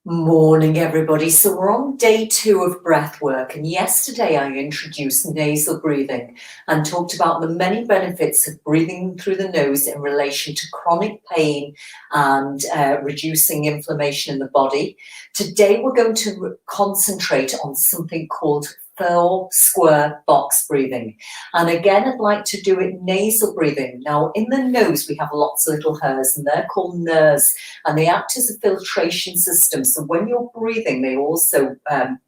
Morning, everybody. So we're on day 2 of breath work, and yesterday I introduced nasal breathing and talked about the many benefits of breathing through the nose in relation to chronic pain and reducing inflammation in the body. Today we're going to concentrate on something called 4 square box breathing. And again, I'd like to do it nasal breathing. Now, in the nose, we have lots of little hairs, and they're called nerves, and they act as a filtration system. So when you're breathing, they also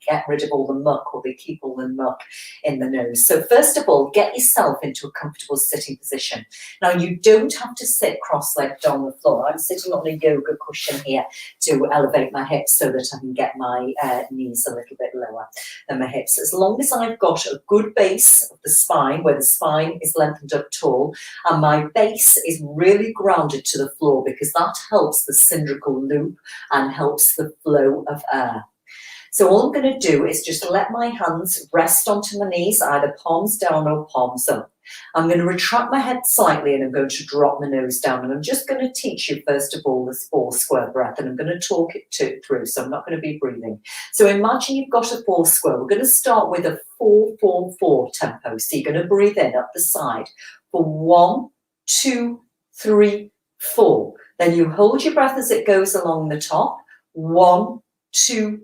get rid of all the muck, or they keep all the muck in the nose. So first of all, get yourself into a comfortable sitting position. Now, you don't have to sit cross-legged on the floor. I'm sitting on a yoga cushion here to elevate my hips so that I can get my knees a little bit lower than my hips. As long as I've got a good base of the spine, where the spine is lengthened up tall, and my base is really grounded to the floor, because that helps the cylindrical loop and helps the flow of air. So all I'm going to do is just let my hands rest onto my knees, either palms down or palms up. I'm going to retract my head slightly, and I'm going to drop my nose down. And I'm just going to teach you, first of all, this 4 square breath, and I'm going to talk it through, so I'm not going to be breathing. So imagine you've got a 4 square. We're going to start with a 4-4-4 tempo. So you're going to breathe in up the side for 1, 2, 3, 4. Then you hold your breath as it goes along the top. 1, 2,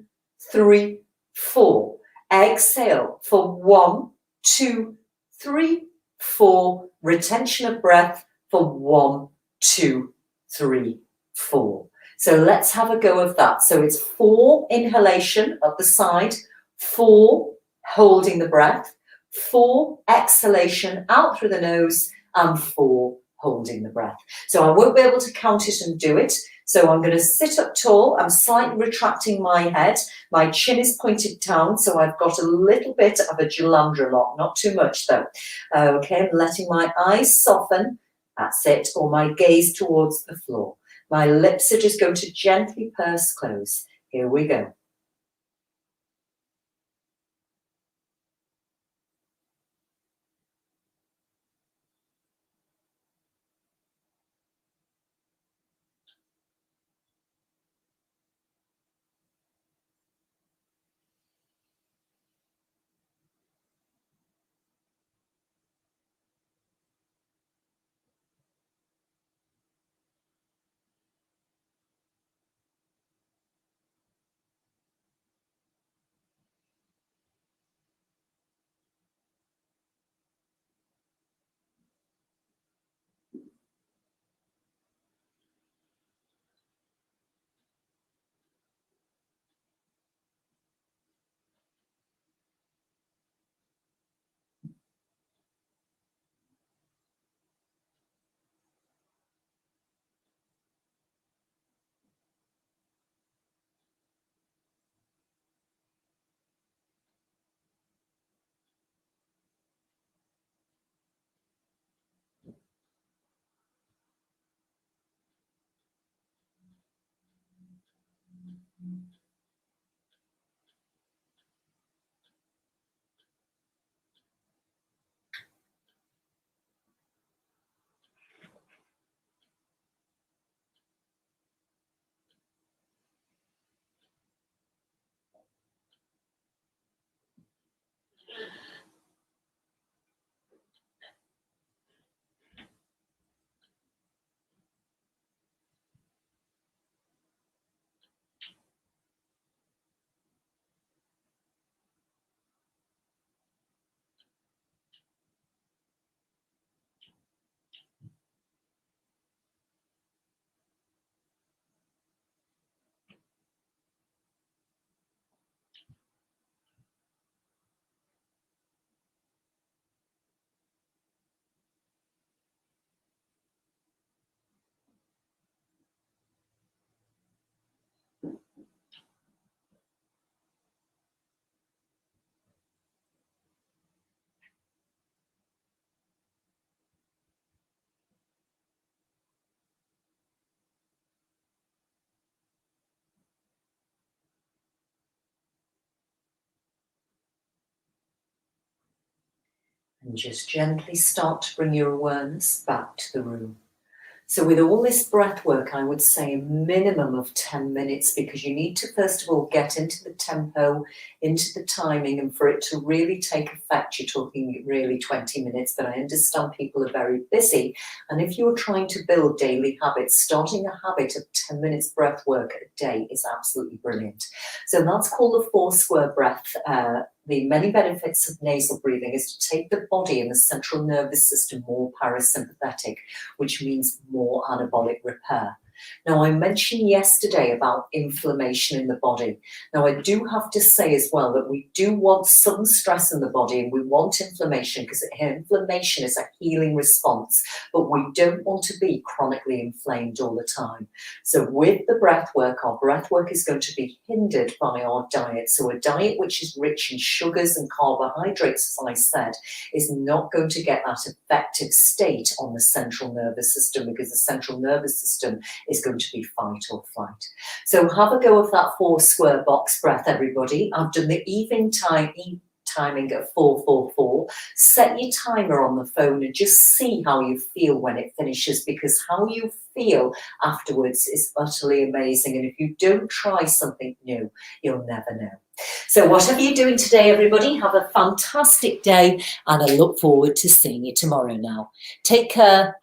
3, 4. Exhale for 1, 2, 3, 4. Retention of breath for 1, 2, 3, 4. So let's have a go of that. So it's 4 inhalation up the side, 4 holding the breath, 4 exhalation out through the nose, and 4 holding the breath. So I won't be able to count it and do it. So I'm going to sit up tall. I'm slightly retracting my head. My chin is pointed down, so I've got a little bit of a Jalandhara lock, not too much though. Okay, I'm letting my eyes soften. That's it, or my gaze towards the floor. My lips are just going to gently purse close. Here we go. And just gently start to bring your awareness back to the room. So with all this breath work, I would say a minimum of 10 minutes, because you need to first of all get into the tempo, into the timing, and for it to really take effect, you're talking really 20 minutes, but I understand people are very busy. And if you're trying to build daily habits, starting a habit of 10 minutes breath work a day is absolutely brilliant. So that's called the 4 square breath. The many benefits of nasal breathing is to take the body and the central nervous system more parasympathetic, which means more anabolic repair. Now, I mentioned yesterday about inflammation in the body. Now, I do have to say as well that we do want some stress in the body, and we want inflammation, because inflammation is a healing response, but we don't want to be chronically inflamed all the time. So with the breath work, our breath work is going to be hindered by our diet. So a diet which is rich in sugars and carbohydrates, as I said, is not going to get that effective state on the central nervous system, because the central nervous system is going to be fight or flight. So have a go of that 4 square box breath, everybody. I've done the evening timing at 444. Set your timer on the phone and just see how you feel when it finishes, because how you feel afterwards is utterly amazing. And if you don't try something new, you'll never know. So whatever you're doing today, everybody, have a fantastic day, and I look forward to seeing you tomorrow now. Take care.